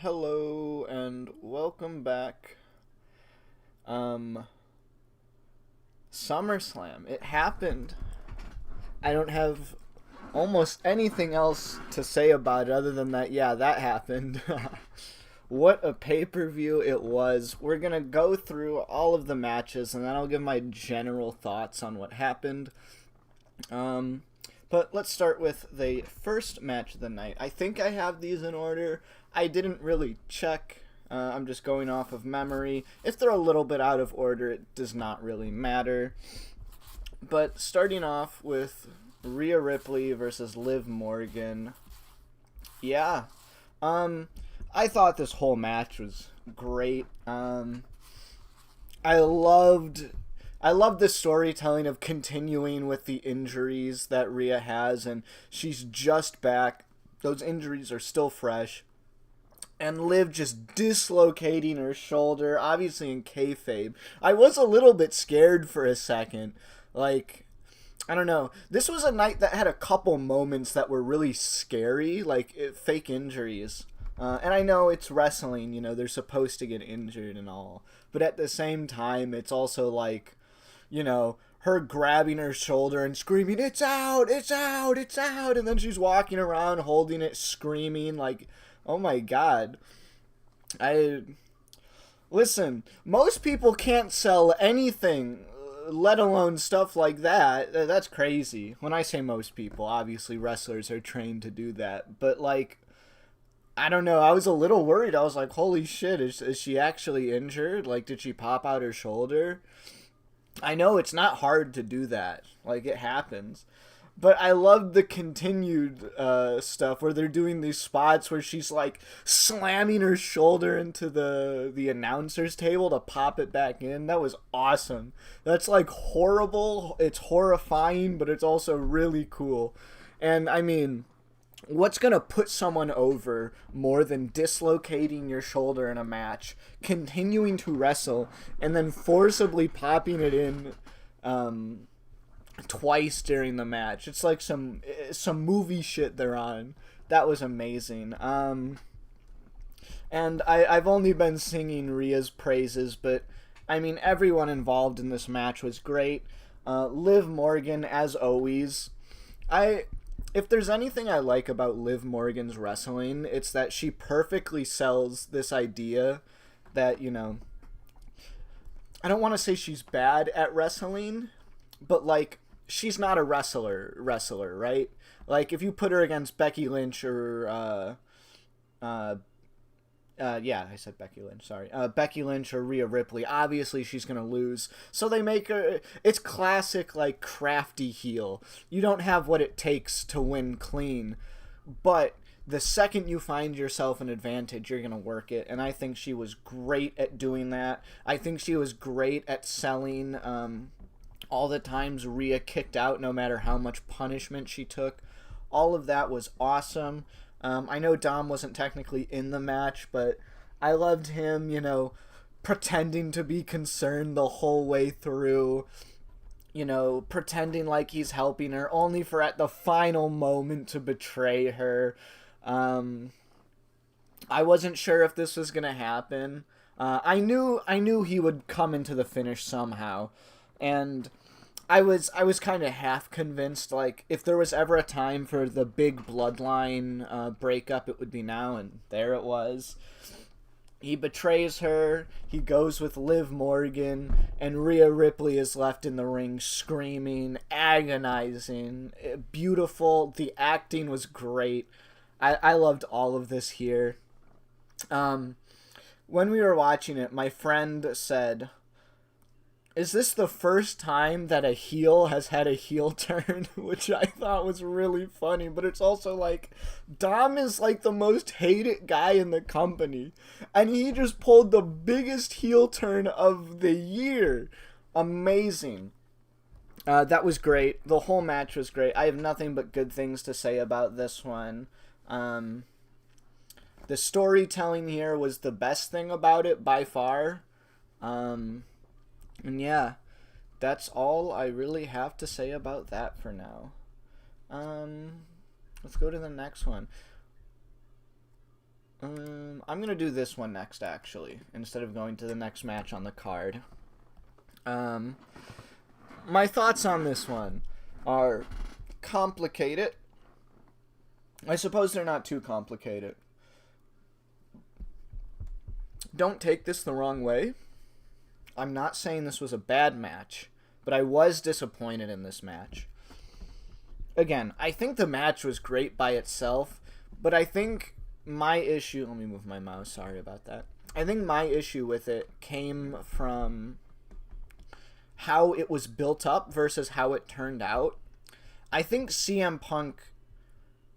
Hello and welcome back. SummerSlam. It happened. I don't have almost anything else to say about it other than that, yeah, that happened. What a pay-per-view it was. We're going to go through all of the matches and then I'll give my general thoughts on what happened. But let's start with the first match of the night. I think I have these in order. I didn't really check. I'm just going off of memory. If they're a little bit out of order, it does not really matter. But starting off with Rhea Ripley versus Liv Morgan. Yeah. I thought this whole match was great. I loved the storytelling of continuing with the injuries that Rhea has, and she's just back. Those injuries are still fresh. And Liv just dislocating her shoulder, obviously in kayfabe. I was a little bit scared for a second. Like, I don't know. This was a night that had a couple moments that were really scary, like fake injuries. And I know it's wrestling, they're supposed to get injured and all. But at the same time, it's also like, her grabbing her shoulder and screaming, "It's out, it's out, it's out." And then she's walking around holding it, screaming like, oh my god. Listen, most people can't sell anything, let alone stuff like that. That's crazy. When I say most people, obviously wrestlers are trained to do that. But like, I don't know, I was a little worried. I was like, holy shit, is she actually injured? Like, did she pop out her shoulder? I know it's not hard to do that. Like, it happens. But I love the continued stuff where they're doing these spots where she's like slamming her shoulder into the announcer's table to pop it back in. That was awesome. That's like horrible. It's horrifying, but it's also really cool. And I mean, what's going to put someone over more than dislocating your shoulder in a match, continuing to wrestle, and then forcibly popping it in twice during the match? It's like some movie shit they're on. That was amazing. And I've only been singing Rhea's praises, but I mean, everyone involved in this match was great. Liv Morgan, as always. If there's anything I like about Liv Morgan's wrestling, it's that she perfectly sells this idea that, I don't want to say she's bad at wrestling, but like, she's not a wrestler, right? Like, if you put her against Becky Lynch or, yeah, I said Becky Lynch, sorry. Becky Lynch or Rhea Ripley, obviously she's going to lose. So they make her, it's classic, like, crafty heel. You don't have what it takes to win clean, but the second you find yourself an advantage, you're going to work it. And I think she was great at doing that. I think she was great at selling all the times Rhea kicked out, no matter how much punishment she took. All of that was awesome. I know Dom wasn't technically in the match, but I loved him, pretending to be concerned the whole way through, pretending like he's helping her, only for at the final moment to betray her. I wasn't sure if this was going to happen. I knew he would come into the finish somehow, and I was kind of half convinced, like, if there was ever a time for the big bloodline breakup, it would be now, and there it was. He betrays her, he goes with Liv Morgan, and Rhea Ripley is left in the ring screaming, agonizing, beautiful. The acting was great. I loved all of this here. When we were watching it, my friend said, "Is this the first time that a heel has had a heel turn?" Which I thought was really funny, but it's also like, Dom is like the most hated guy in the company, and he just pulled the biggest heel turn of the year. Amazing. That was great. The whole match was great. I have nothing but good things to say about this one. The storytelling here was the best thing about it by far. And yeah, that's all I really have to say about that for now. Let's go to the next one. I'm I'm going to do this one next, actually, instead of going to the next match on the card. My thoughts on this one are complicated. I suppose they're not too complicated. Don't take this the wrong way. I'm not saying this was a bad match, but I was disappointed in this match. Again, I think the match was great by itself, but I think my issue... Let me move my mouse, sorry about that. I think my issue with it came from how it was built up versus how it turned out. I think CM Punk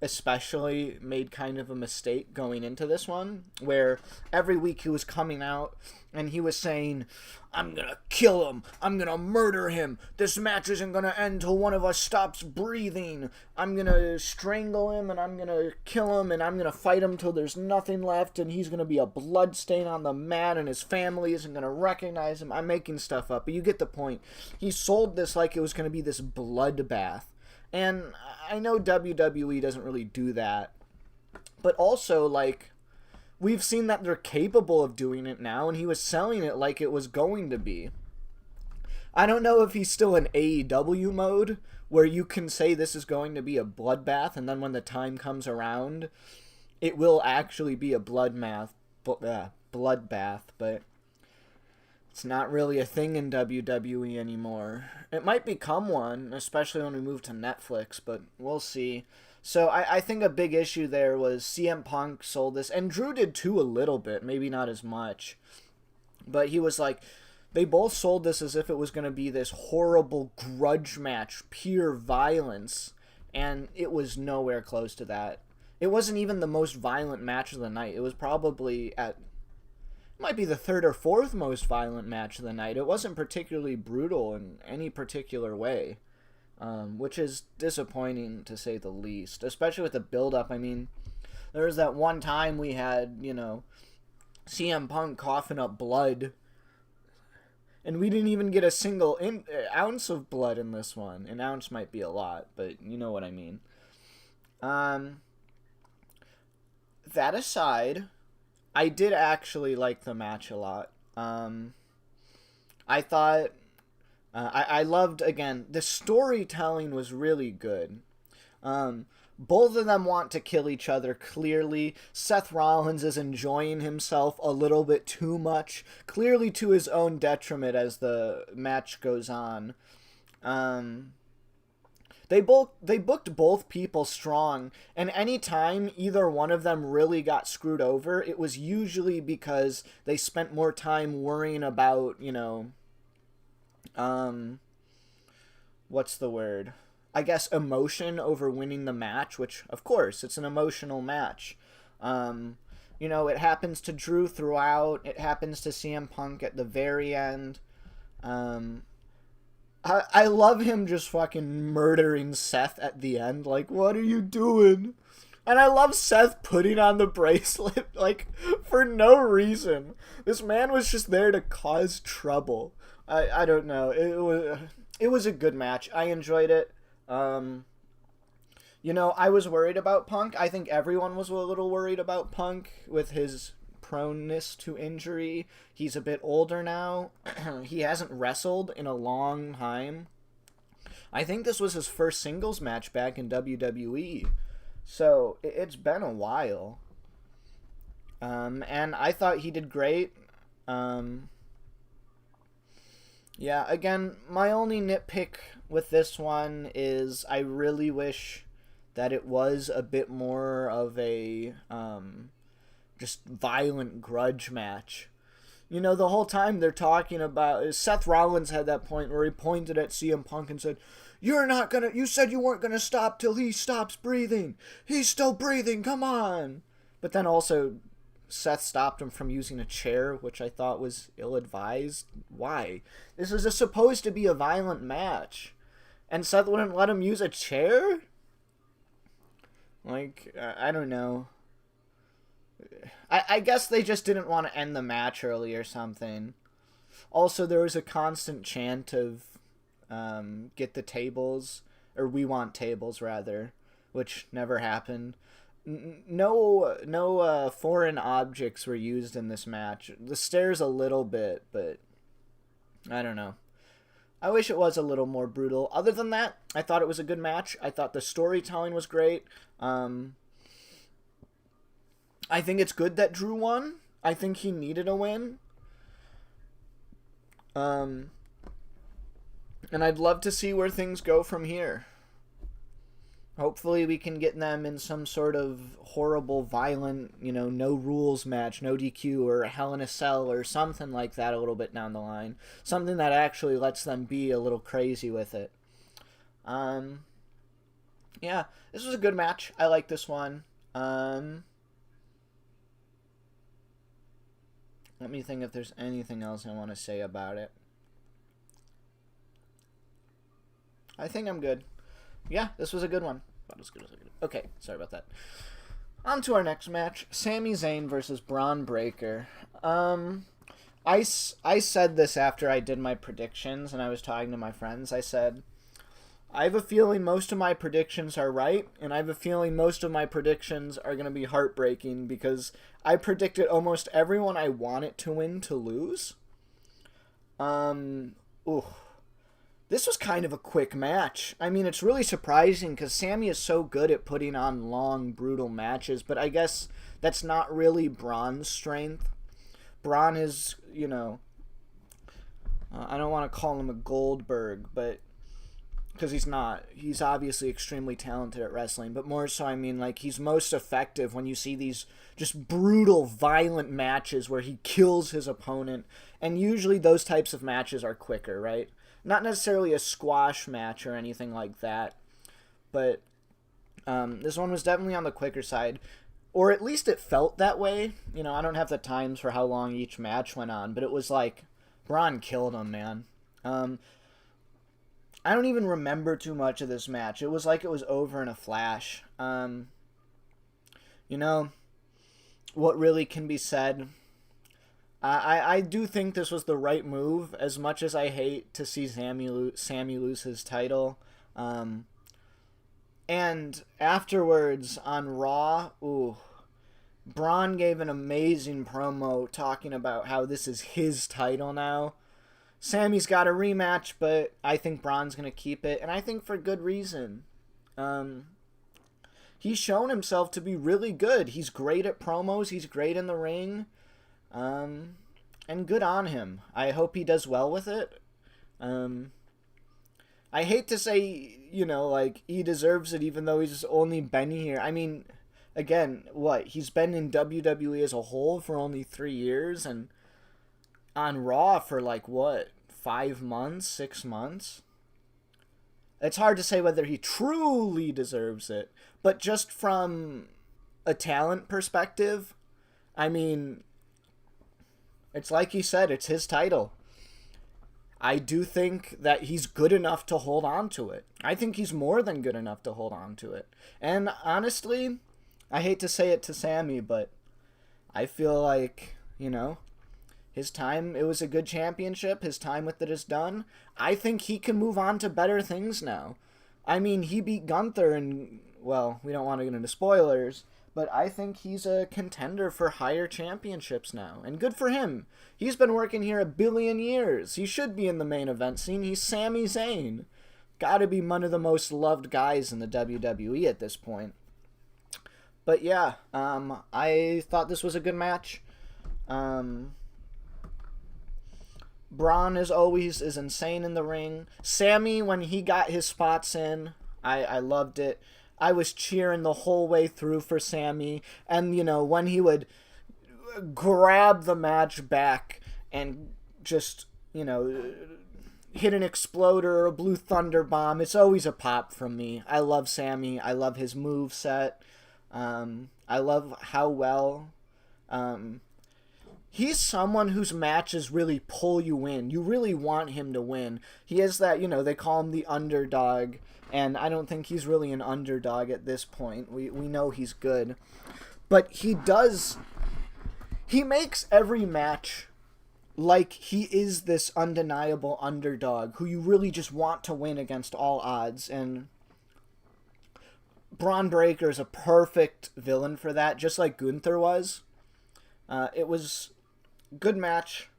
especially made kind of a mistake going into this one, where every week he was coming out and he was saying, I'm gonna kill him, I'm gonna murder him, this match isn't gonna end till one of us stops breathing, I'm gonna strangle him and I'm gonna kill him and I'm gonna fight him till there's nothing left and he's gonna be a blood stain on the mat and his family isn't gonna recognize him. I'm making stuff up, but you get the point. He sold this like it was gonna be this bloodbath. And I know WWE doesn't really do that, but also, like, we've seen that they're capable of doing it now, and he was selling it like it was going to be. I don't know if he's still in AEW mode, where you can say this is going to be a bloodbath, and then when the time comes around, it will actually be a bloodbath, but it's not really a thing in WWE anymore. It might become one, especially when we move to Netflix, but we'll see. So I think a big issue there was CM Punk sold this, and Drew did too a little bit, maybe not as much. But he was like, they both sold this as if it was going to be this horrible grudge match, pure violence, and it was nowhere close to that. It wasn't even the most violent match of the night. It was probably might be the third or fourth most violent match of the night. It wasn't particularly brutal in any particular way, which is disappointing to say the least, especially with the build-up. I mean, there was that one time we had, CM Punk coughing up blood, and we didn't even get a single ounce of blood in this one. An ounce might be a lot, but you know what I mean. That aside, I did actually like the match a lot. I thought, I loved, again, the storytelling was really good. Both of them want to kill each other, clearly. Seth Rollins is enjoying himself a little bit too much, clearly to his own detriment as the match goes on. They booked both people strong, and any time either one of them really got screwed over, it was usually because they spent more time worrying about, what's the word? I guess emotion over winning the match, which, of course, it's an emotional match. It happens to Drew throughout, it happens to CM Punk at the very end. I love him just fucking murdering Seth at the end. Like, what are you doing? And I love Seth putting on the bracelet, like, for no reason. This man was just there to cause trouble. I don't know. It was a good match. I enjoyed it. I was worried about Punk. I think everyone was a little worried about Punk with his proneness to injury. He's a bit older now. He hasn't wrestled in a long time. I think this was his first singles match back in WWE. So it's been a while. And I thought he did great. Again, my only nitpick with this one is I really wish that it was a bit more of a just violent grudge match. The whole time they're talking about... Seth Rollins had that point where he pointed at CM Punk and said, you said you weren't gonna stop till he stops breathing. He's still breathing, come on. But then also, Seth stopped him from using a chair, which I thought was ill-advised. Why? This is supposed to be a violent match. And Seth wouldn't let him use a chair? Like, I don't know. I guess they just didn't want to end the match early or something. Also, there was a constant chant of get the tables, or we want tables, rather, which never happened. No foreign objects were used in this match. The stairs a little bit, but I don't know. I wish it was a little more brutal. Other than that, I thought it was a good match. I thought the storytelling was great. I think it's good that Drew won. I think he needed a win. And I'd love to see where things go from here. Hopefully we can get them in some sort of horrible, violent, no rules match, no DQ, or a Hell in a Cell, or something like that a little bit down the line. Something that actually lets them be a little crazy with it. Yeah, this was a good match. I like this one. Let me think if there's anything else I want to say about it. I think I'm good. Yeah, this was a good one. About as good as I could. Okay, sorry about that. On to our next match. Sami Zayn versus Bron Breakker. I said this after I did my predictions and I was talking to my friends. I said, I have a feeling most of my predictions are right, and I have a feeling most of my predictions are going to be heartbreaking because I predicted almost everyone I wanted to win to lose. This was kind of a quick match. I mean, it's really surprising because Sami is so good at putting on long, brutal matches, but I guess that's not really Bron's strength. Bron is, I don't want to call him a Goldberg, but because he's not. He's obviously extremely talented at wrestling, but more so, I mean, like, he's most effective when you see these just brutal, violent matches where he kills his opponent, and usually those types of matches are quicker, right? Not necessarily a squash match or anything like that, but this one was definitely on the quicker side, or at least it felt that way. I don't have the times for how long each match went on, but it was like Bron killed him, man. I don't even remember too much of this match. It was like it was over in a flash. What really can be said? I do think this was the right move, as much as I hate to see Sami lose his title. And afterwards on Raw, Bron gave an amazing promo talking about how this is his title now. Sami's got a rematch, but I think Bron's going to keep it, and I think for good reason. He's shown himself to be really good. He's great at promos. He's great in the ring. And good on him. I hope he does well with it. I hate to say, he deserves it even though he's only been here. I mean, again, he's been in WWE as a whole for only 3 years, and on Raw for 5 months, 6 months? It's hard to say whether he truly deserves it, but just from a talent perspective, I mean, it's like he said, it's his title. I do think that he's good enough to hold on to it. I think he's more than good enough to hold on to it. And honestly, I hate to say it to Sami, but I feel like, his time, it was a good championship. His time with it is done. I think he can move on to better things now. I mean, he beat Gunther and, well, we don't want to get into spoilers, but I think he's a contender for higher championships now. And good for him. He's been working here 1 billion years. He should be in the main event scene. He's Sami Zayn. Gotta be one of the most loved guys in the WWE at this point. But yeah, I thought this was a good match. Bron, as always, is insane in the ring. Sami, when he got his spots in, I loved it. I was cheering the whole way through for Sami. And, when he would grab the match back and just, hit an exploder or a blue thunder bomb, it's always a pop from me. I love Sami. I love his moveset. I love how well... he's someone whose matches really pull you in. You really want him to win. He has that, they call him the underdog, and I don't think he's really an underdog at this point. We know he's good. But he makes every match like he is this undeniable underdog who you really just want to win against all odds. And Braun Breaker is a perfect villain for that, just like Gunther was. It was a good match.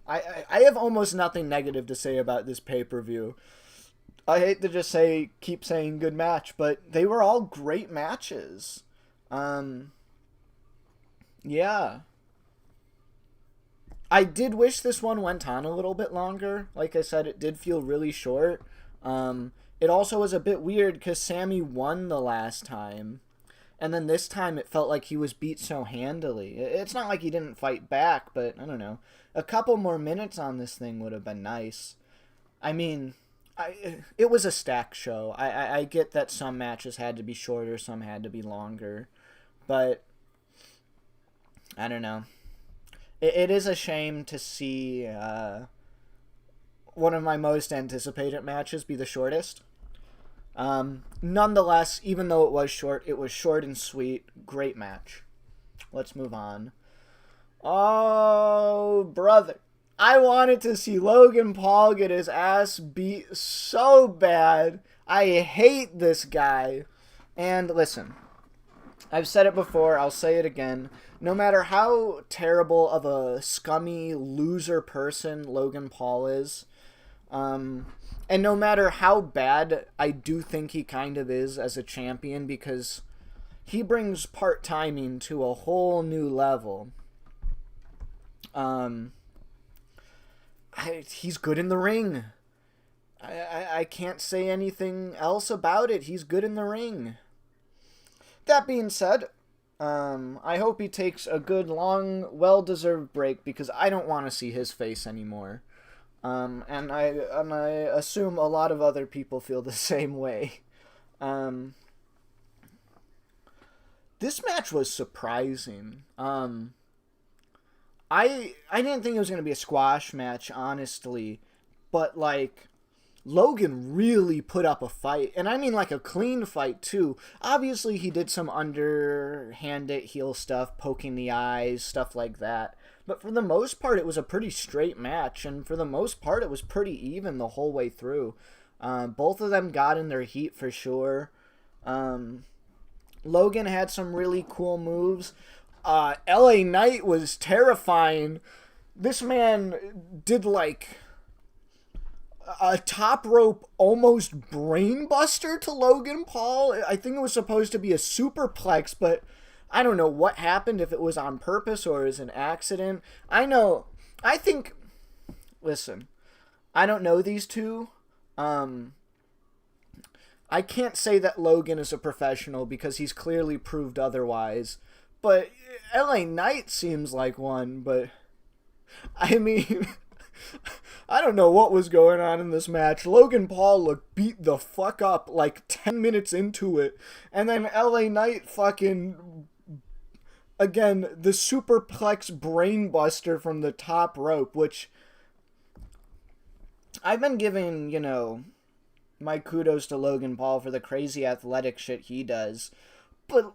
I have almost nothing negative to say about this pay-per-view. I hate to just keep saying good match, but they were all great matches. Yeah. I did wish this one went on a little bit longer. Like I said, it did feel really short. It also was a bit weird because Sami won the last time. And then this time it felt like he was beat so handily. It's not like he didn't fight back, but I don't know. A couple more minutes on this thing would have been nice. I mean, it was a stacked show. I get that some matches had to be shorter, some had to be longer. But, I don't know. It is a shame to see one of my most anticipated matches be the shortest. Nonetheless, even though it was short and sweet. Great match. Let's move on. Oh, brother. I wanted to see Logan Paul get his ass beat so bad. I hate this guy. And listen, I've said it before, I'll say it again. No matter how terrible of a scummy loser person Logan Paul is, and no matter how bad I do think he kind of is as a champion, because he brings part-timing to a whole new level. He's good in the ring. I can't say anything else about it. He's good in the ring. That being said, I hope he takes a good, long, well-deserved break, because I don't want to see his face anymore. And I assume a lot of other people feel the same way. This match was surprising. I didn't think it was going to be a squash match, honestly. But, like, Logan really put up a fight. And I mean, like, a clean fight, too. Obviously, he did some underhanded heel stuff, poking the eyes, stuff like that. But for the most part, it was a pretty straight match. And for the most part, it was pretty even the whole way through. Both of them got in their heat for sure. Logan had some really cool moves. LA Knight was terrifying. This man did, like, a top rope almost brain buster to Logan Paul. I think it was supposed to be a superplex, but I don't know what happened, if it was on purpose or as an accident. Listen, I don't know these two. I can't say that Logan is a professional because he's clearly proved otherwise. But LA Knight seems like one, but I mean, I don't know what was going on in this match. Logan Paul looked beat the fuck up like 10 minutes into it. And then LA Knight fucking, again, the superplex brainbuster from the top rope, which I've been giving, my kudos to Logan Paul for the crazy athletic shit he does. But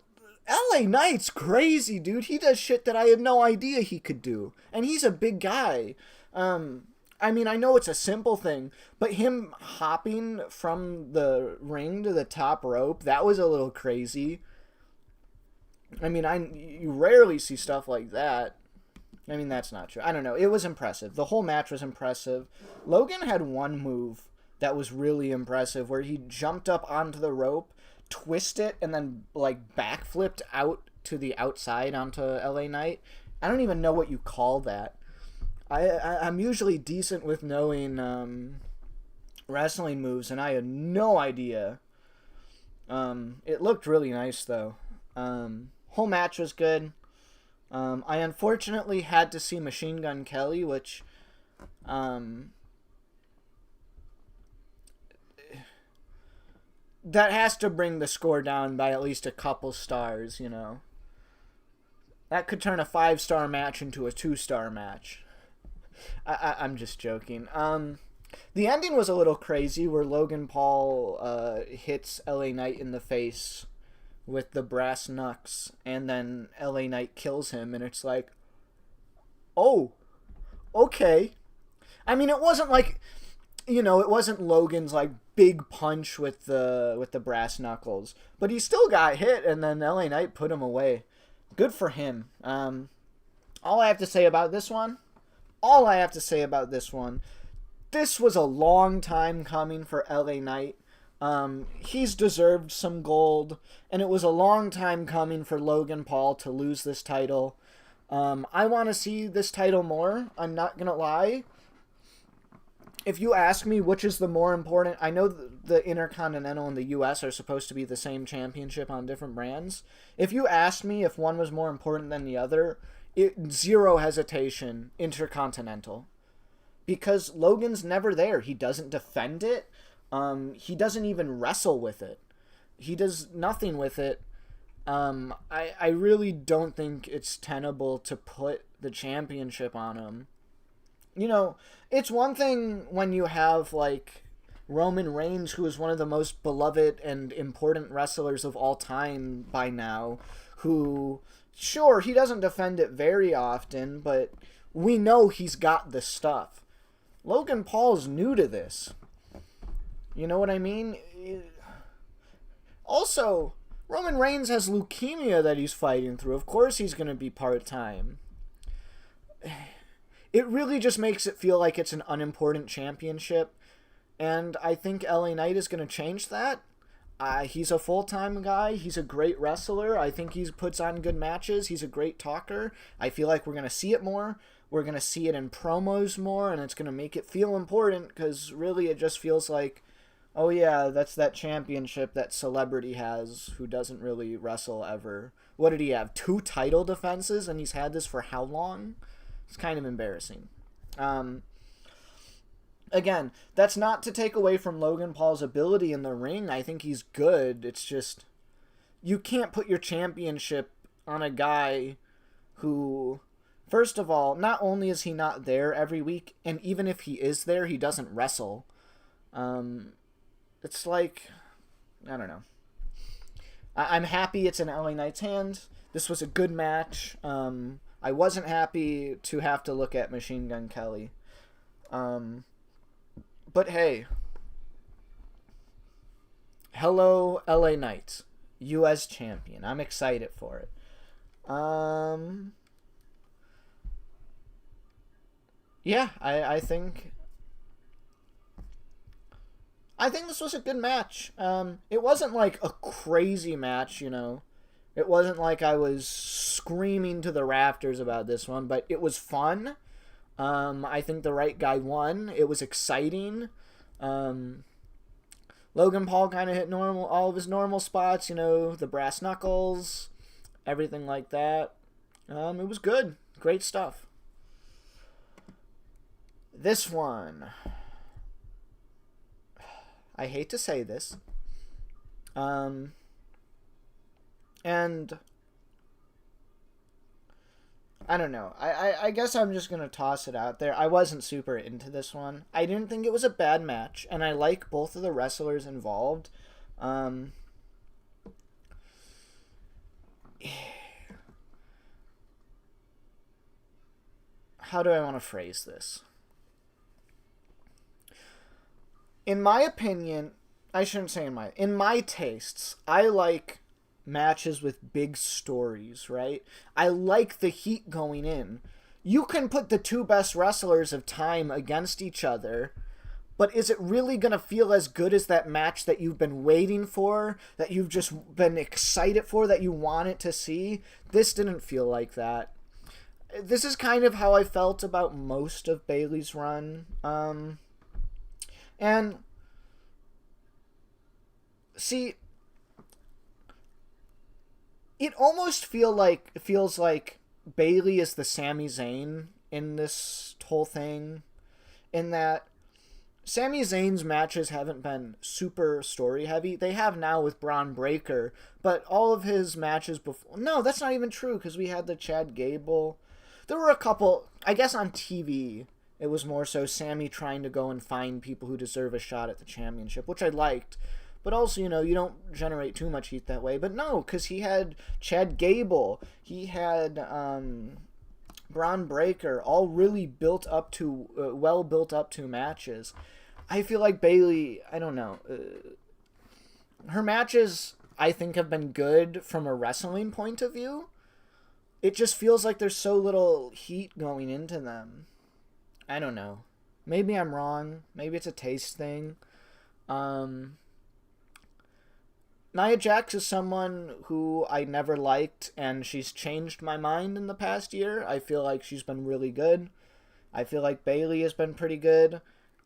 LA Knight's crazy, dude. He does shit that I had no idea he could do. And he's a big guy. I mean, I know it's a simple thing, but him hopping from the ring to the top rope, that was a little crazy. I mean, you rarely see stuff like that. I mean, that's not true. I don't know. It was impressive. The whole match was impressive. Logan had one move that was really impressive where he jumped up onto the rope, twisted it, and then, like, backflipped out to the outside onto LA Knight. I don't even know what you call that. I'm usually decent with knowing wrestling moves, and I had no idea. It looked really nice, though. Whole match was good. I unfortunately had to see Machine Gun Kelly, which that has to bring the score down by at least a couple stars, That could turn a 5-star match into a 2-star match. I'm just joking. The ending was a little crazy, where Logan Paul hits LA Knight in the face with the brass knucks, and then LA Knight kills him, and it's like, oh, okay. I mean, it wasn't like, it wasn't Logan's, like, big punch with the brass knuckles, but he still got hit, and then LA Knight put him away. Good for him. All I have to say about this one, this was a long time coming for LA Knight. He's deserved some gold, and it was a long time coming for Logan Paul to lose this title. I want to see this title more. I'm not going to lie. If you ask me which is the more important, I know the Intercontinental and the US are supposed to be the same championship on different brands. If you asked me if one was more important than the other, zero hesitation, Intercontinental. Because Logan's never there. He doesn't defend it. He doesn't even wrestle with it. He does nothing with it. I really don't think it's tenable to put the championship on him. You know, it's one thing when you have, like, Roman Reigns, who is one of the most beloved and important wrestlers of all time by now, who, sure, he doesn't defend it very often, but we know he's got the stuff. Logan Paul's new to this. You know what I mean? Also, Roman Reigns has leukemia that he's fighting through. Of course he's going to be part-time. It really just makes it feel like it's an unimportant championship, and I think LA Knight is going to change that. He's a full-time guy. He's a great wrestler. I think he puts on good matches. He's a great talker. I feel like we're going to see it more. We're going to see it in promos more, and it's going to make it feel important, because really it just feels like, oh yeah, that's that championship that celebrity has who doesn't really wrestle ever. What did he have? 2 title defenses, and he's had this for how long? It's kind of embarrassing. Again, that's not to take away from Logan Paul's ability in the ring. I think he's good. It's just, you can't put your championship on a guy who, first of all, not only is he not there every week, and even if he is there, he doesn't wrestle. It's like, I don't know. I'm happy it's in LA Knight's hands. This was a good match. I wasn't happy to have to look at Machine Gun Kelly. But hey. Hello, LA Knight. US champion. I'm excited for it. Yeah, I think this was a good match. It wasn't like a crazy match, you know. It wasn't like I was screaming to the rafters about this one, but it was fun. I think the right guy won. It was exciting. Logan Paul kind of hit all of his normal spots, you know, the brass knuckles, everything like that. It was good. Great stuff. This one, I hate to say this, and I don't know. I guess I'm just going to toss it out there. I wasn't super into this one. I didn't think it was a bad match, and I like both of the wrestlers involved. How do I want to phrase this? In my opinion, I shouldn't say in my tastes, I like matches with big stories, right? I like the heat going in. You can put the 2 best wrestlers of time against each other, but is it really going to feel as good as that match that you've been waiting for, that you've just been excited for, that you wanted to see? This didn't feel like that. This is kind of how I felt about most of Bayley's run. And see, it almost feels like Bayley is the Sami Zayn in this whole thing, in that Sami Zayn's matches haven't been super story heavy. They have now with Bron Breakker, but all of his matches before... No, that's not even true, because we had the Chad Gable. There were a couple, I guess on TV, it was more so Sami trying to go and find people who deserve a shot at the championship, which I liked. But also, you know, you don't generate too much heat that way. But no, because he had Chad Gable, he had Bron Breakker, all really well built up to matches. I feel like Bayley, I don't know. Her matches, I think, have been good from a wrestling point of view. It just feels like there's so little heat going into them. I don't know. Maybe I'm wrong. Maybe it's a taste thing. Nia Jax is someone who I never liked, and she's changed my mind in the past year. I feel like she's been really good. I feel like Bayley has been pretty good.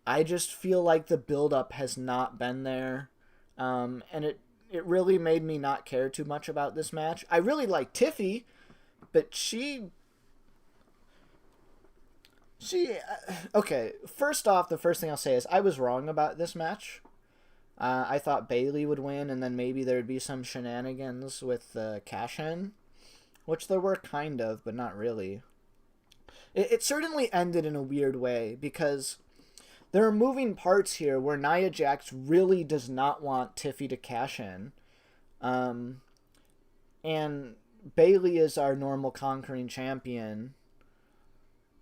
I just feel like the build-up has not been there. And it really made me not care too much about this match. I really like Tiffy, but okay, first off, the first thing I'll say is I was wrong about this match. I thought Bayley would win, and then maybe there'd be some shenanigans with the cash-in, which there were kind of, but not really. It certainly ended in a weird way, because there are moving parts here where Nia Jax really does not want Tiffy to cash in. And Bayley is our normal conquering champion.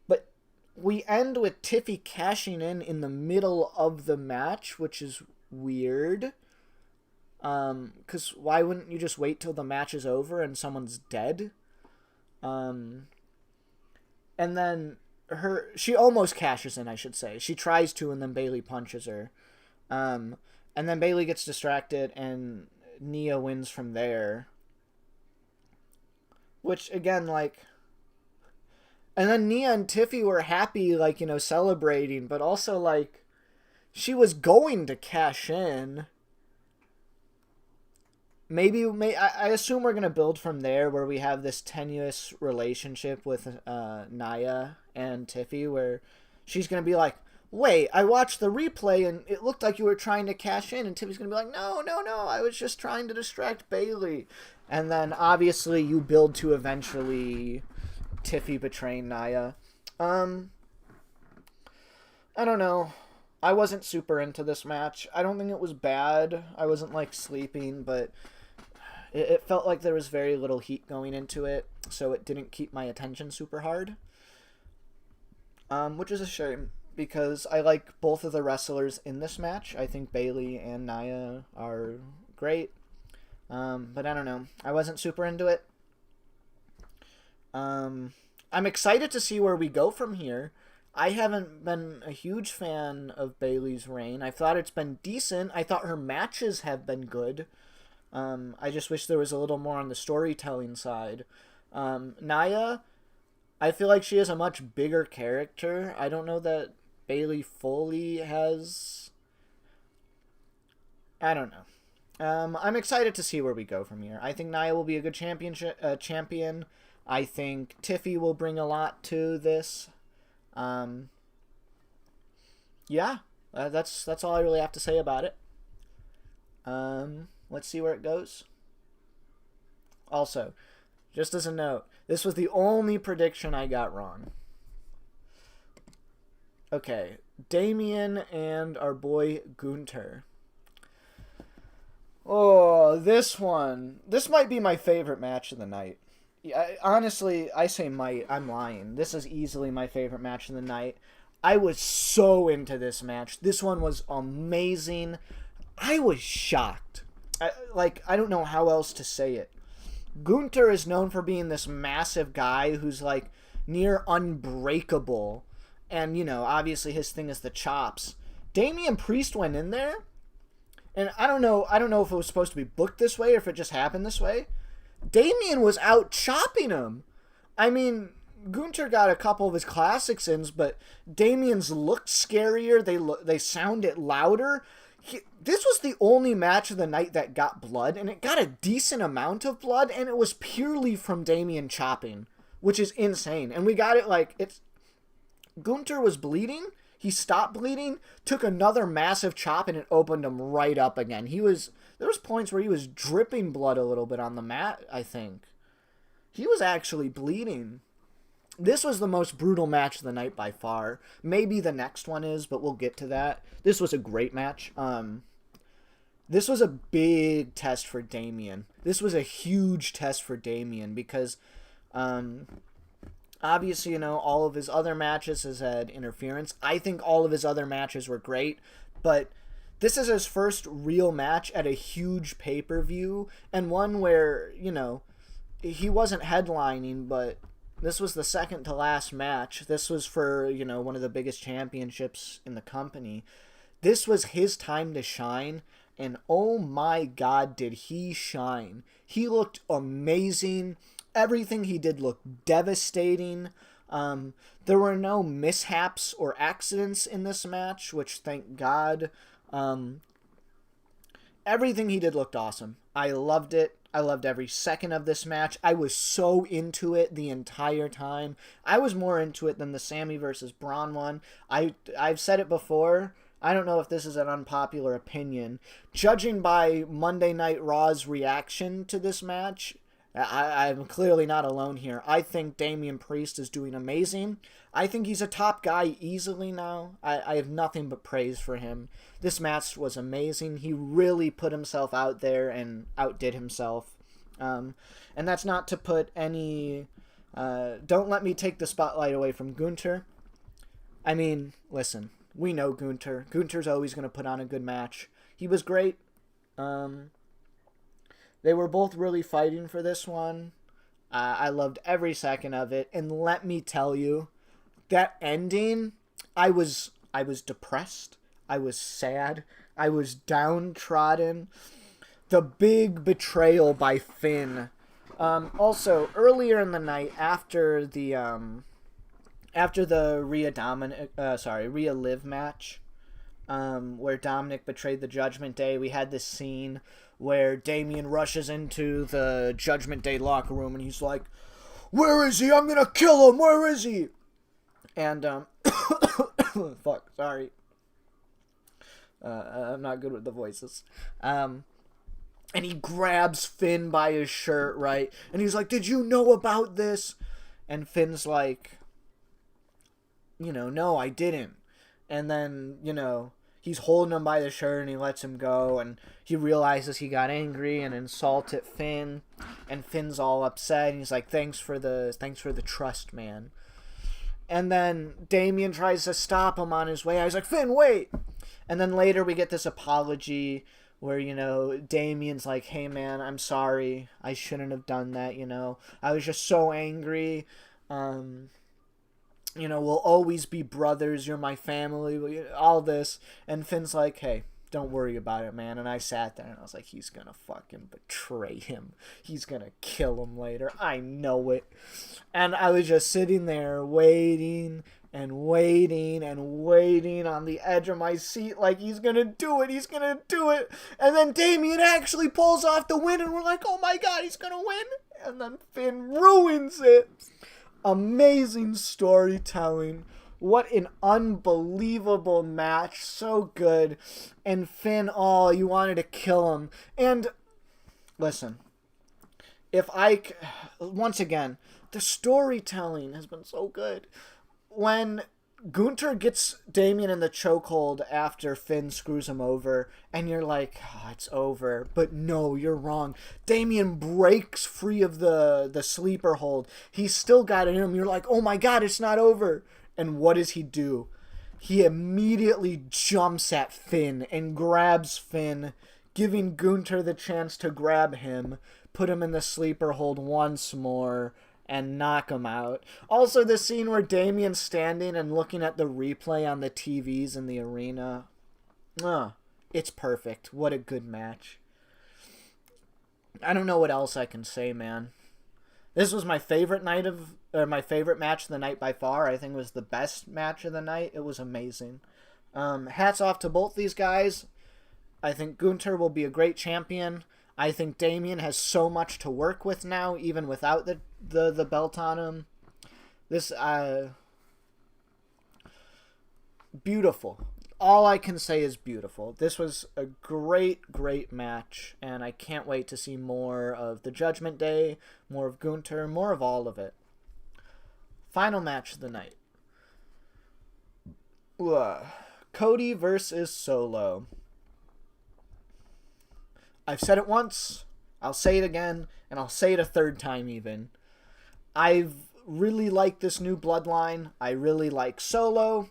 But we end with Tiffy cashing in the middle of the match, which is weird. Because why wouldn't you just wait till the match is over and someone's dead? And then she almost cashes in, I should say. She tries to, and then Bayley punches her. And then Bayley gets distracted, and Nia wins from there. Which, again, like... And then Nia and Tiffy were happy, like, you know, celebrating, but also, like, she was going to cash in. I assume we're going to build from there, where we have this tenuous relationship with Nia and Tiffy, where she's going to be like, wait, I watched the replay and it looked like you were trying to cash in, and Tiffy's going to be like, no, I was just trying to distract Bayley. And then obviously you build to eventually Tiffy betraying Nia. I don't know. I wasn't super into this match. I don't think it was bad. I wasn't like sleeping, but it felt like there was very little heat going into it, so it didn't keep my attention super hard. Which is a shame, because I like both of the wrestlers in this match. I think Bayley and Nia are great. But I don't know. I wasn't super into it. I'm excited to see where we go from here. I haven't been a huge fan of Bayley's reign. I thought it's been decent. I thought her matches have been good. I just wish there was a little more on the storytelling side. Nia, I feel like she has a much bigger character. I don't know that Bayley fully has... I don't know. I'm excited to see where we go from here. I think Nia will be a good champion. I think Tiffy will bring a lot to this. Yeah, that's all I really have to say about it. Let's see where it goes. Also, just as a note, this was the only prediction I got wrong. Okay, Damian and our boy Gunther. Oh, this one. This might be my favorite match of the night. Honestly, I say might. I'm lying. This is easily my favorite match of the night. I was so into this match. This one was amazing. I was shocked. I don't know how else to say it. Gunther is known for being this massive guy who's like near unbreakable. And, you know, obviously his thing is the chops. Damian Priest went in there. And I don't know if it was supposed to be booked this way or if it just happened this way. Damian was out chopping him. I mean, Gunther got a couple of his classics in, but Damian's looked scarier. They sounded louder. This was the only match of the night that got blood, and it got a decent amount of blood, and it was purely from Damian chopping, which is insane. And we got it Gunther was bleeding. He stopped bleeding, took another massive chop, and it opened him right up again. There was points where he was dripping blood a little bit on the mat, I think. He was actually bleeding. This was the most brutal match of the night by far. Maybe the next one is, but we'll get to that. This was a great match. This was a big test for Damian. This was a huge test for Damian because obviously, you know, all of his other matches has had interference. I think all of his other matches were great. but this is his first real match at a huge pay-per-view, and one where, you know, he wasn't headlining, but this was the second to last match. This was for, you know, one of the biggest championships in the company. This was his time to shine, and oh my God, did he shine. He looked amazing. Everything he did looked devastating. There were no mishaps or accidents in this match, which, thank God. Everything he did looked awesome. I loved it. I loved every second of this match. I was so into it the entire time. I was more into it than the Sami versus Bron one. I've said it before. I don't know if this is an unpopular opinion. Judging by Monday Night Raw's reaction to this match, I'm clearly not alone here. I think Damian Priest is doing amazing. I think he's a top guy easily now. I have nothing but praise for him. This match was amazing. He really put himself out there and outdid himself. And that's not to put any... don't let me take the spotlight away from Gunther. I mean, listen, we know Gunther. Gunther's always going to put on a good match. He was great. They were both really fighting for this one. I loved every second of it. And let me tell you, that ending, I was depressed. I was sad. I was downtrodden. The big betrayal by Finn. Also, earlier in the night, after the Rhea Liv match, where Dominic betrayed the Judgment Day, we had this scene where Damian rushes into the Judgment Day locker room and he's like, "Where is he? I'm gonna kill him! Where is he?" And, fuck, sorry. I'm not good with the voices. And he grabs Finn by his shirt, right? And he's like, "Did you know about this?" And Finn's like, you know, "No, I didn't." And then, you know, he's holding him by the shirt and he lets him go, and he realizes he got angry and insulted Finn, and Finn's all upset, and he's like, thanks for the trust, man." And then Damian tries to stop him on his way. I was like, "Finn, wait!" And then later we get this apology where, you know, Damian's like, "Hey man, I'm sorry. I shouldn't have done that, you know. I was just so angry. You know, we'll always be brothers. You're my family," all this. And Finn's like, "Hey, don't worry about it, man." And I sat there and I was like, he's gonna fucking betray him. He's gonna kill him later. I know it. And I was just sitting there waiting and waiting and waiting on the edge of my seat like, he's gonna do it. He's gonna do it. And then Damian actually pulls off the win and we're like, oh my God, he's gonna win. And then Finn ruins it. Amazing storytelling. What an unbelievable match. So good. And Finn, oh, you wanted to kill him. And listen, once again, the storytelling has been so good. When Gunther gets Damian in the chokehold after Finn screws him over, and you're like, oh, it's over. But no, you're wrong. Damian breaks free of the sleeper hold. He's still got it in him. You're like, oh my God, it's not over. And what does he do? He immediately jumps at Finn and grabs Finn, giving Gunther the chance to grab him, put him in the sleeper hold once more, and knock him out. Also, the scene where Damian's standing and looking at the replay on the TVs in the arena. It's perfect. What a good match. I don't know what else I can say, man. This was my favorite match of the night by far. I think it was the best match of the night. It was amazing. Hats off to both these guys. I think Gunther will be a great champion. I think Damian has so much to work with now, even without the belt on him. This, beautiful. All I can say is beautiful. This was a great, great match, and I can't wait to see more of the Judgment Day, more of Gunther, more of all of it. Final match of the night. Cody versus Solo. I've said it once, I'll say it again, and I'll say it a third time even. I've really liked this new bloodline. I really like Solo.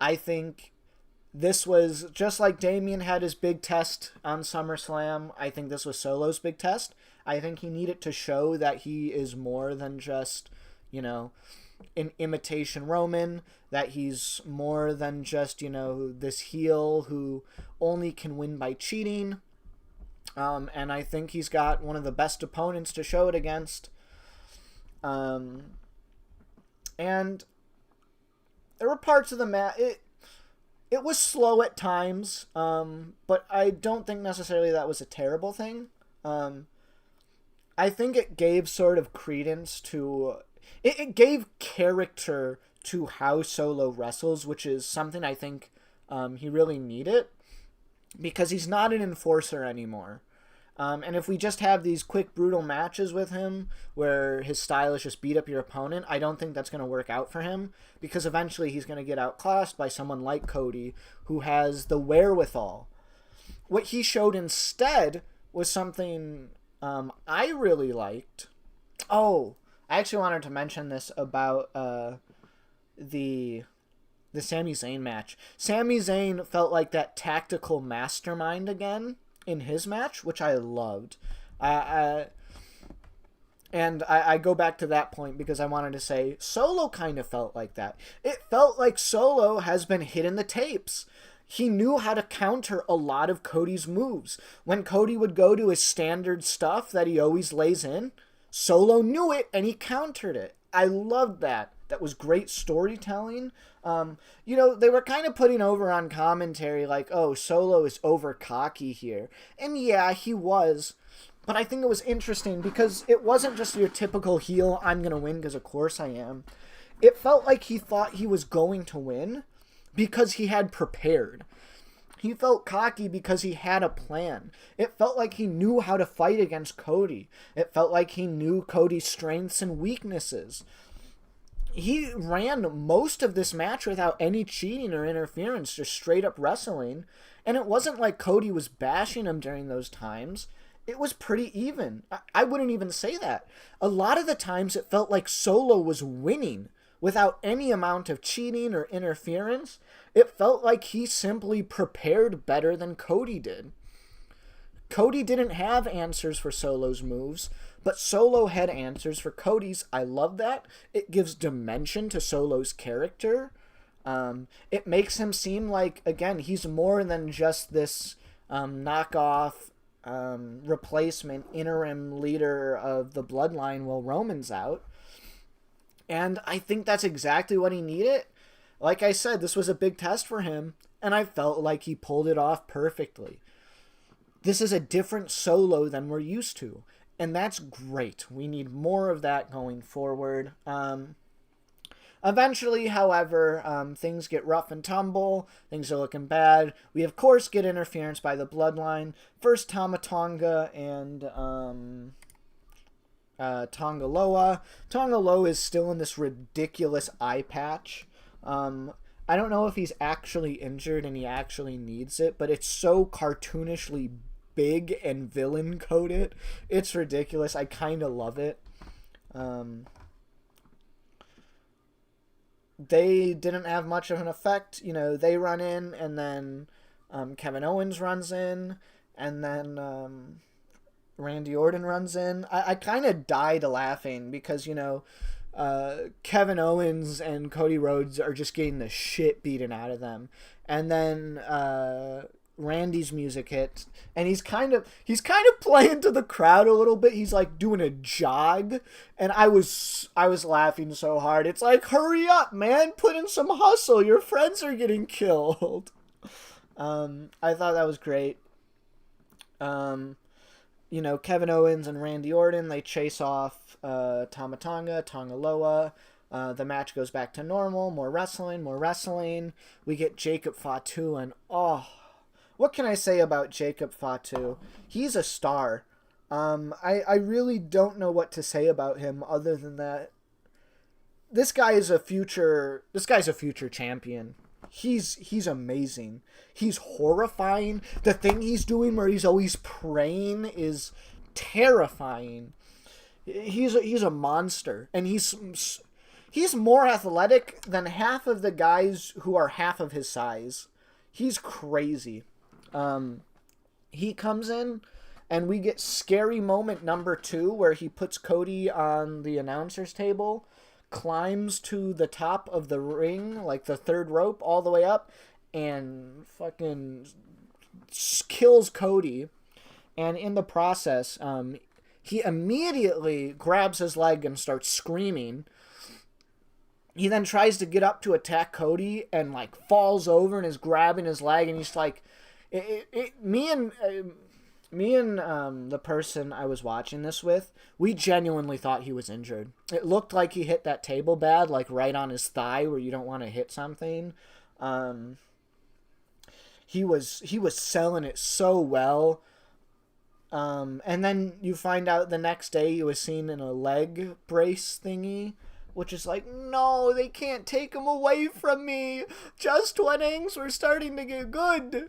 I think This was just like Damian had his big test on SummerSlam. I think this was Solo's big test. I think he needed to show that he is more than just, an imitation Roman, that he's more than just, this heel who only can win by cheating. And I think he's got one of the best opponents to show it against. And there were parts of the match. It was slow at times, but I don't think necessarily that was a terrible thing. I think it gave sort of credence to... It gave character to how Solo wrestles, which is something I think he really needed, because he's not an enforcer anymore. And if we just have these quick, brutal matches with him where his style is just beat up your opponent, I don't think that's going to work out for him, because eventually he's going to get outclassed by someone like Cody, who has the wherewithal. What he showed instead was something I really liked. Oh, I actually wanted to mention this about the Sami Zayn match. Sami Zayn felt like that tactical mastermind again in his match, which I loved. And I go back to that point because I wanted to say Solo kind of felt like that. It felt like Solo has been hitting the tapes. He knew how to counter a lot of Cody's moves. When Cody would go to his standard stuff that he always lays in, Solo knew it and he countered it. I loved that. That was great storytelling. They were kind of putting over on commentary like, oh, Solo is over cocky here. And yeah, he was. But I think it was interesting because it wasn't just your typical heel, I'm going to win because of course I am. It felt like he thought he was going to win because he had prepared. He felt cocky because he had a plan. It felt like he knew how to fight against Cody. It felt like he knew Cody's strengths and weaknesses. He ran most of this match without any cheating or interference, just straight up wrestling. And it wasn't like Cody was bashing him during those times. It was pretty even. I wouldn't even say that. A lot of the times it felt like Solo was winning without any amount of cheating or interference. It felt like he simply prepared better than Cody did. Cody didn't have answers for Solo's moves, but Solo had answers for Cody's. I love that. It gives dimension to Solo's character. It makes him seem like, again, he's more than just this knockoff replacement interim leader of the bloodline while Roman's out. And I think that's exactly what he needed. Like I said, this was a big test for him, and I felt like he pulled it off perfectly. This is a different Solo than we're used to, and that's great. We need more of that going forward. Eventually, however, things get rough and tumble. Things are looking bad. We, of course, get interference by the bloodline. First, Tama Tonga and Tonga Loa. Tonga Loa is still in this ridiculous eye patch. I don't know if he's actually injured and he actually needs it, but it's so cartoonishly big and villain coded. It's ridiculous. I kind of love it. They didn't have much of an effect. They run in, and then Kevin Owens runs in, and then Randy Orton runs in. I kind of died laughing because, Kevin Owens and Cody Rhodes are just getting the shit beaten out of them. And then Randy's music hits, and he's kind of playing to the crowd a little bit. He's like doing a jog, and I was laughing so hard. It's like, hurry up, man, put in some hustle. Your friends are getting killed. I thought that was great. Kevin Owens and Randy Orton, they chase off Tama Tonga, Tonga Loa. The match goes back to normal. More wrestling. We get Jacob Fatu, and what can I say about Jacob Fatu? He's a star. I really don't know what to say about him other than that. This guy's a future champion. He's amazing. He's horrifying. The thing he's doing where he's always praying is terrifying. He's a monster, and he's more athletic than half of the guys who are half of his size. He's crazy. He comes in, and we get scary moment number 2 where he puts Cody on the announcer's table, climbs to the top of the ring, like the 3rd rope, all the way up, and fucking kills Cody. And in the process, he immediately grabs his leg and starts screaming. He then tries to get up to attack Cody and, like, falls over and is grabbing his leg, and he's like, me and the person I was watching this with, we genuinely thought he was injured. It looked like he hit that table bad, like right on his thigh where you don't want to hit something. He was selling it so well. And then you find out the next day he was seen in a leg brace thingy, which is like, no, they can't take him away from me. Just when things were starting to get good.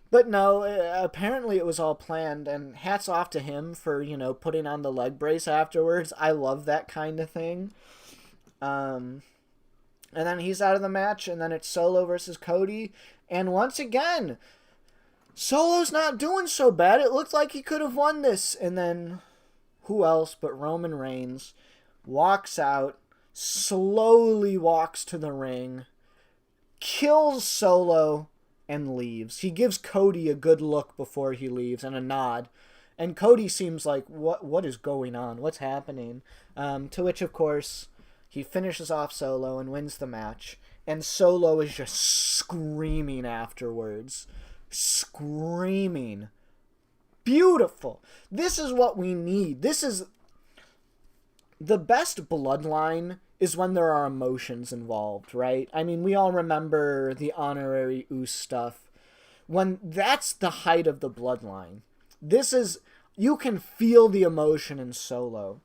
But no, apparently it was all planned, and hats off to him for, putting on the leg brace afterwards. I love that kind of thing. And then he's out of the match, and then it's Solo versus Cody. And once again, Solo's not doing so bad. It looked like he could have won this. And then, who else but Roman Reigns walks out, slowly walks to the ring, kills Solo, and leaves. He gives Cody a good look before he leaves and a nod. And Cody seems like, what is going on? What's happening? To which, of course, he finishes off Solo and wins the match. And Solo is just screaming afterwards. Screaming. Beautiful. This is what we need. This is... The best bloodline is when there are emotions involved, right? I mean, we all remember the honorary Uce stuff. When that's the height of the bloodline. This is... You can feel the emotion in Solo.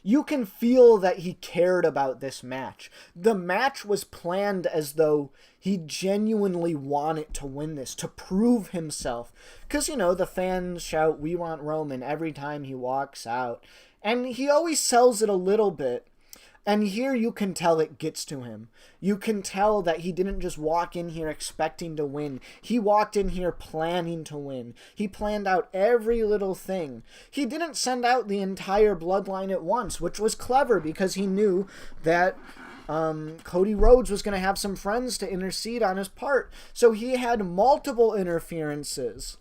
You can feel that he cared about this match. The match was planned as though he genuinely wanted to win this, to prove himself. Because, the fans shout, "We want Roman," every time he walks out. And he always sells it a little bit. And here you can tell it gets to him. You can tell that he didn't just walk in here expecting to win. He walked in here planning to win. He planned out every little thing. He didn't send out the entire bloodline at once, which was clever because he knew that Cody Rhodes was going to have some friends to intercede on his part. So he had multiple interferences.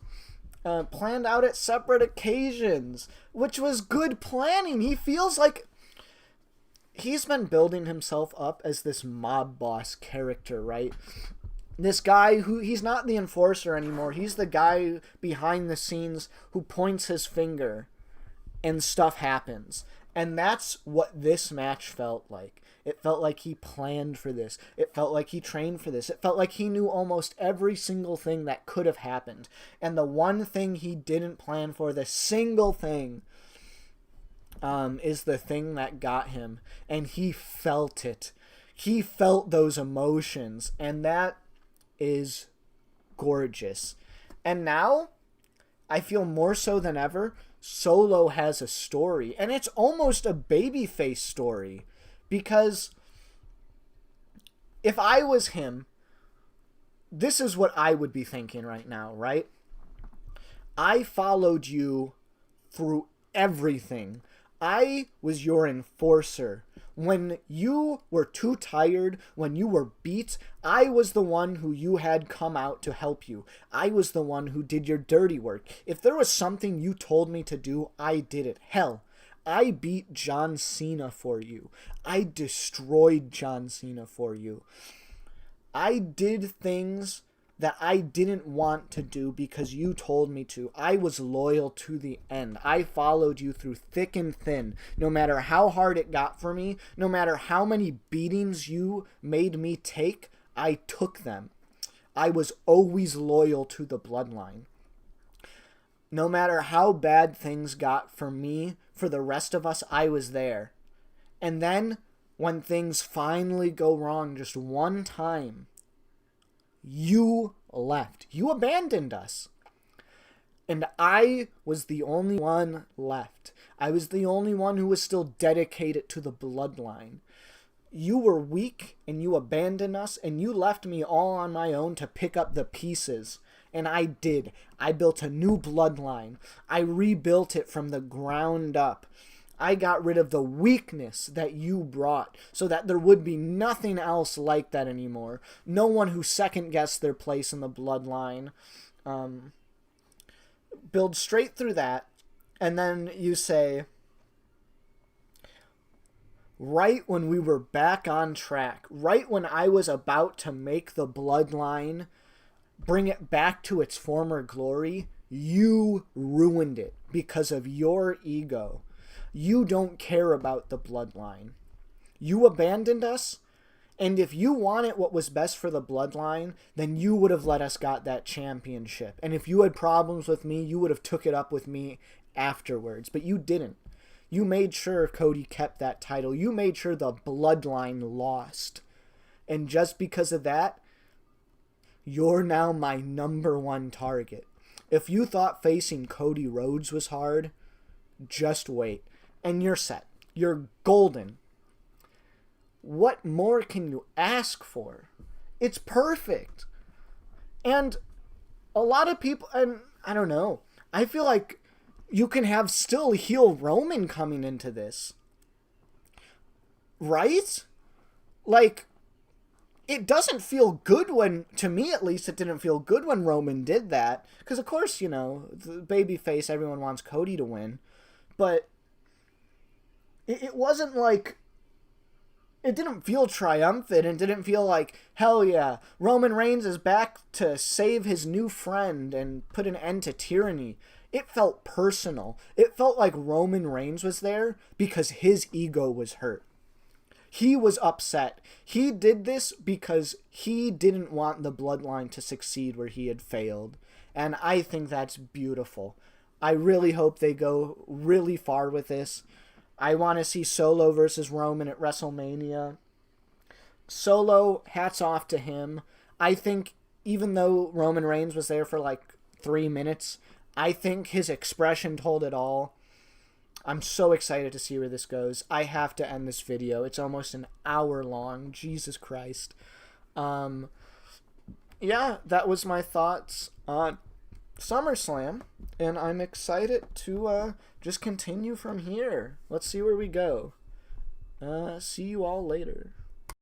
Planned out at separate occasions, which was good planning. He feels like he's been building himself up as this mob boss character, right? This guy who, he's not the enforcer anymore. He's the guy behind the scenes who points his finger and stuff happens. And that's what this match felt like. It felt like he planned for this. It felt like he trained for this. It felt like he knew almost every single thing that could have happened. And the one thing he didn't plan for, the single thing, is the thing that got him. And he felt it. He felt those emotions. And that is gorgeous. And now, I feel more so than ever, Solo has a story. And it's almost a babyface story. Because if I was him, this is what I would be thinking right now, right? I followed you through everything. I was your enforcer. When you were too tired, when you were beat, I was the one who you had come out to help you. I was the one who did your dirty work. If there was something you told me to do, I did it. Hell, I beat John Cena for you. I destroyed John Cena for you. I did things that I didn't want to do because you told me to. I was loyal to the end. I followed you through thick and thin. No matter how hard it got for me, no matter how many beatings you made me take, I took them. I was always loyal to the bloodline. No matter how bad things got for me, for the rest of us, I was there. And then, when things finally go wrong just one time, you left. You abandoned us. And I was the only one left. I was the only one who was still dedicated to the bloodline. You were weak and you abandoned us and you left me all on my own to pick up the pieces. And I did. I built a new bloodline. I rebuilt it from the ground up. I got rid of the weakness that you brought so that there would be nothing else like that anymore. No one who second-guessed their place in the bloodline. Build straight through that. And then you say, right when we were back on track, right when I was about to make the bloodline, bring it back to its former glory, you ruined it because of your ego. You don't care about the bloodline. You abandoned us, and if you wanted what was best for the bloodline, then you would have let us got that championship. And if you had problems with me, you would have took it up with me afterwards. But you didn't. You made sure Cody kept that title. You made sure the bloodline lost. And just because of that, you're now my number one target. If you thought facing Cody Rhodes was hard, just wait. And you're set. You're golden. What more can you ask for? It's perfect. And a lot of people, and I don't know, I feel like you can have still heel Roman coming into this. Right? Like, it doesn't feel good when, to me at least, it didn't feel good when Roman did that. Because, of course, you know, the babyface, everyone wants Cody to win. But it wasn't like, it didn't feel triumphant. It didn't feel like, hell yeah, Roman Reigns is back to save his new friend and put an end to tyranny. It felt personal. It felt like Roman Reigns was there because his ego was hurt. He was upset. He did this because he didn't want the bloodline to succeed where he had failed. And I think that's beautiful. I really hope they go really far with this. I want to see Solo versus Roman at WrestleMania. Solo, hats off to him. I think even though Roman Reigns was there for like 3 minutes, I think his expression told it all. I'm so excited to see where this goes. I have to end this video. It's almost an hour long. Jesus Christ. Yeah, that was my thoughts on SummerSlam. And I'm excited to just continue from here. Let's see where we go. See you all later.